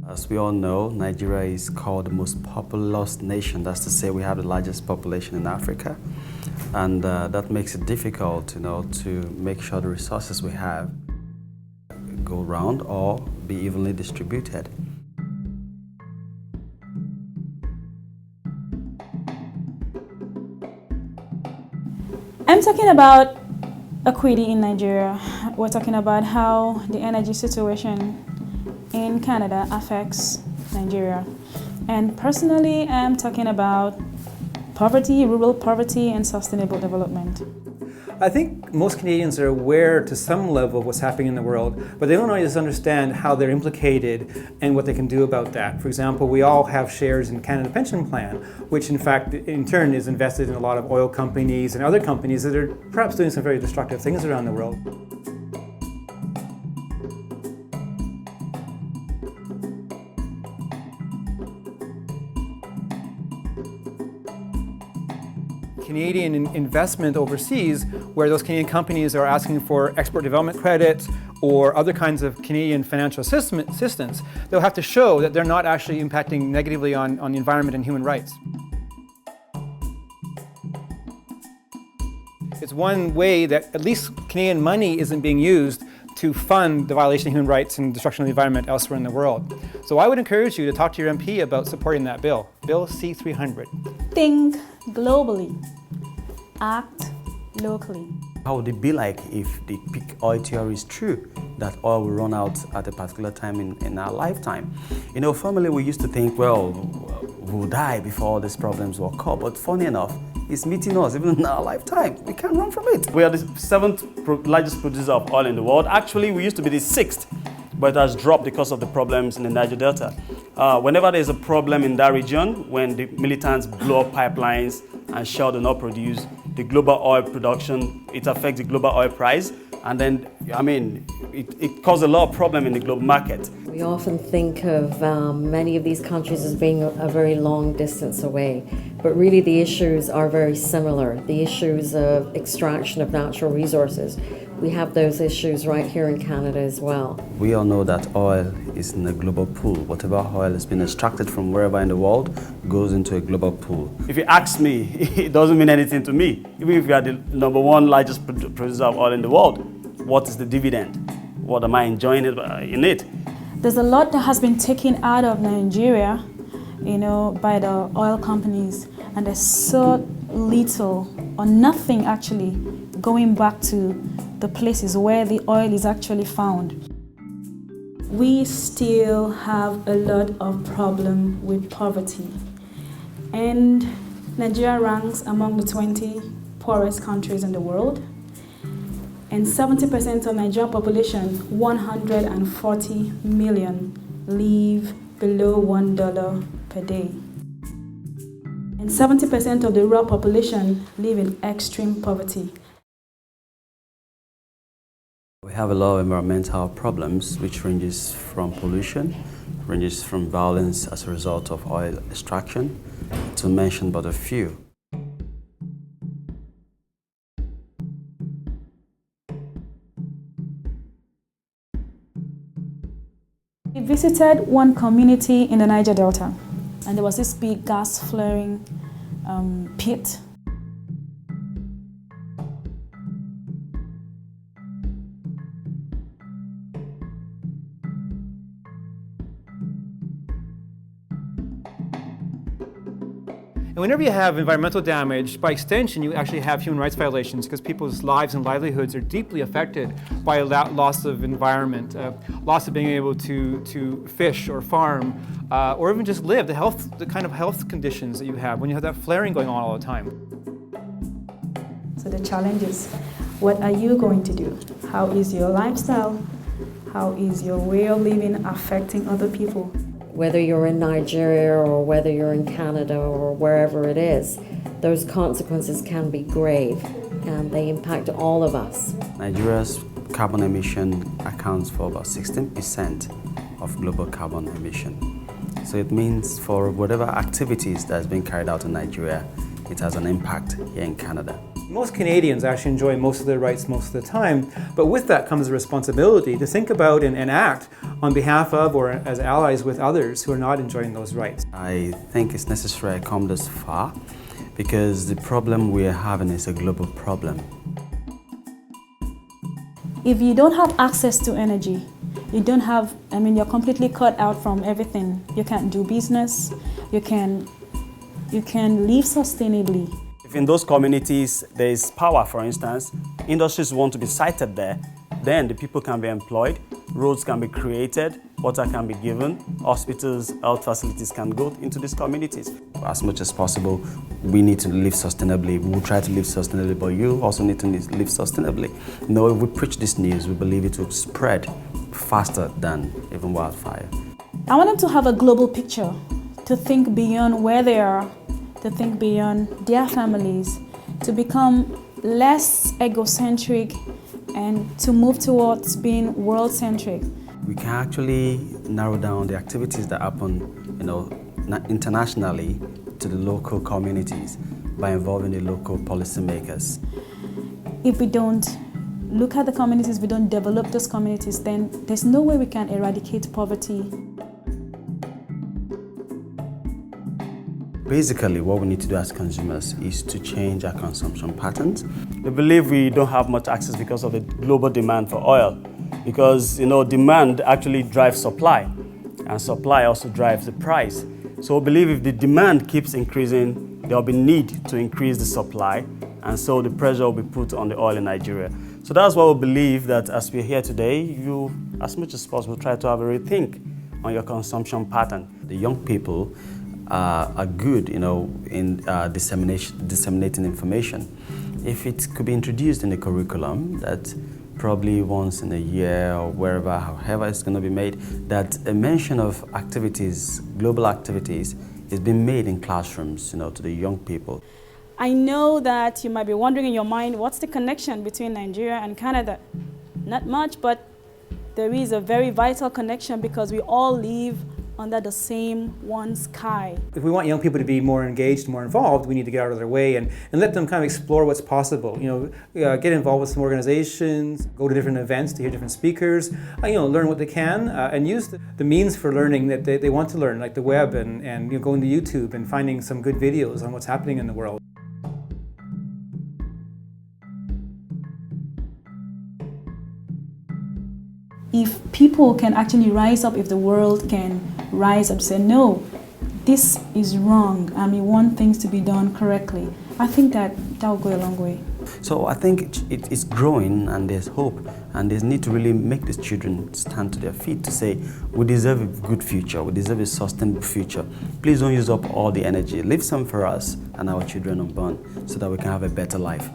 As we all know, Nigeria is called the most populous nation. That's to say we have the largest population in Africa. And that makes it difficult, to make sure the resources we have go round or be evenly distributed. I'm talking about equity in Nigeria. We're talking about how the energy situation in Canada affects Nigeria. And personally, I'm talking about poverty, rural poverty, and sustainable development. I think most Canadians are aware to some level of what's happening in the world, but they don't always understand how they're implicated and what they can do about that. For example, we all have shares in Canada Pension Plan, which in fact, in turn, is invested in a lot of oil companies and other companies that are perhaps doing some very destructive things around the world. Canadian investment overseas, where those Canadian companies are asking for export development credits or other kinds of Canadian financial assistance, they'll have to show that they're not actually impacting negatively on the environment and human rights. It's one way that at least Canadian money isn't being used to fund the violation of human rights and destruction of the environment elsewhere in the world. So I would encourage you to talk to your MP about supporting that bill, Bill C-300. Think globally, act locally. How would it be like if the peak oil theory is true, that oil will run out at a particular time in our lifetime? Formerly we used to think, well, we'll die before all these problems will occur, but funny enough, it's meeting us even in our lifetime. We can't run from it. We are the 7th largest producer of oil in the world. Actually, we used to be the 6th, but it has dropped because of the problems in the Niger Delta. Whenever there's a problem in that region, when the militants blow up pipelines and Shell do not produce the global oil production, it affects the global oil price. And then, it caused a lot of problem in the global market. We often think of many of these countries as being a very long distance away, but really the issues are very similar. The issues of extraction of natural resources, we have those issues right here in Canada as well. We all know that oil is in a global pool. Whatever oil has been extracted from wherever in the world goes into a global pool. If you ask me, it doesn't mean anything to me. Even if you are the #1 largest producer of oil in the world, what is the dividend? What am I enjoying in it? There's a lot that has been taken out of Nigeria, by the oil companies, and there's so little or nothing actually going back to the places where the oil is actually found. We still have a lot of problem with poverty, and Nigeria ranks among the 20 poorest countries in the world. And 70% of Nigerian population, 140 million, live below $1 per day. And 70% of the rural population live in extreme poverty. We have a lot of environmental problems, which ranges from pollution, ranges from violence as a result of oil extraction, to mention but a few. We visited one community in the Niger Delta, and there was this big gas flaring pit. And whenever you have environmental damage, by extension, you actually have human rights violations because people's lives and livelihoods are deeply affected by loss of environment, loss of being able to fish or farm, or even just live, the kind of health conditions that you have when you have that flaring going on all the time. So the challenge is, what are you going to do? How is your lifestyle? How is your way of living affecting other people? Whether you're in Nigeria or whether you're in Canada or wherever it is, those consequences can be grave and they impact all of us. Nigeria's carbon emission accounts for about 16% of global carbon emission. So it means for whatever activities that has been carried out in Nigeria, it has an impact here in Canada. Most Canadians actually enjoy most of their rights most of the time, but with that comes a responsibility to think about and act on behalf of or as allies with others who are not enjoying those rights. I think it's necessary I come this far because the problem we are having is a global problem. If you don't have access to energy, you don't have, you're completely cut out from everything. You can't do business, you can live sustainably. If in those communities there is power, for instance, industries want to be sited there, then the people can be employed, roads can be created, water can be given, hospitals, health facilities can go into these communities. As much as possible, we need to live sustainably. We will try to live sustainably, but you also need to live sustainably. If we preach this news, we believe it will spread faster than even wildfire. I want them to have a global picture, to think beyond where they are, to think beyond their families, to become less egocentric and to move towards being world-centric. We can actually narrow down the activities that happen, internationally to the local communities by involving the local policymakers. If we don't look at the communities, we don't develop those communities, then there's no way we can eradicate poverty. Basically, what we need to do as consumers is to change our consumption patterns. We believe we don't have much access because of the global demand for oil, because demand actually drives supply, and supply also drives the price. So we believe if the demand keeps increasing, there will be need to increase the supply, and so the pressure will be put on the oil in Nigeria. So that's why we believe that as we're here today, you, as much as possible, try to have a rethink on your consumption pattern. The young people are good, in disseminating information. If it could be introduced in the curriculum, that probably once in a year or wherever, however it's going to be made, that a mention of activities, global activities, is being made in classrooms, to the young people. I know that you might be wondering in your mind, what's the connection between Nigeria and Canada? Not much, but there is a very vital connection because we all live under the same one sky. If we want young people to be more engaged, more involved, we need to get out of their way and let them kind of explore what's possible. Get involved with some organizations, go to different events to hear different speakers, learn what they can, and use the means for learning that they want to learn, like the web and going to YouTube and finding some good videos on what's happening in the world. If people can actually rise up, if the world can rise up, say, no, this is wrong, and we want things to be done correctly, I think that will go a long way. So I think it's growing and there's hope, and there's need to really make these children stand to their feet to say, we deserve a good future, we deserve a sustainable future. Please don't use up all the energy. Leave some for us and our children unborn so that we can have a better life.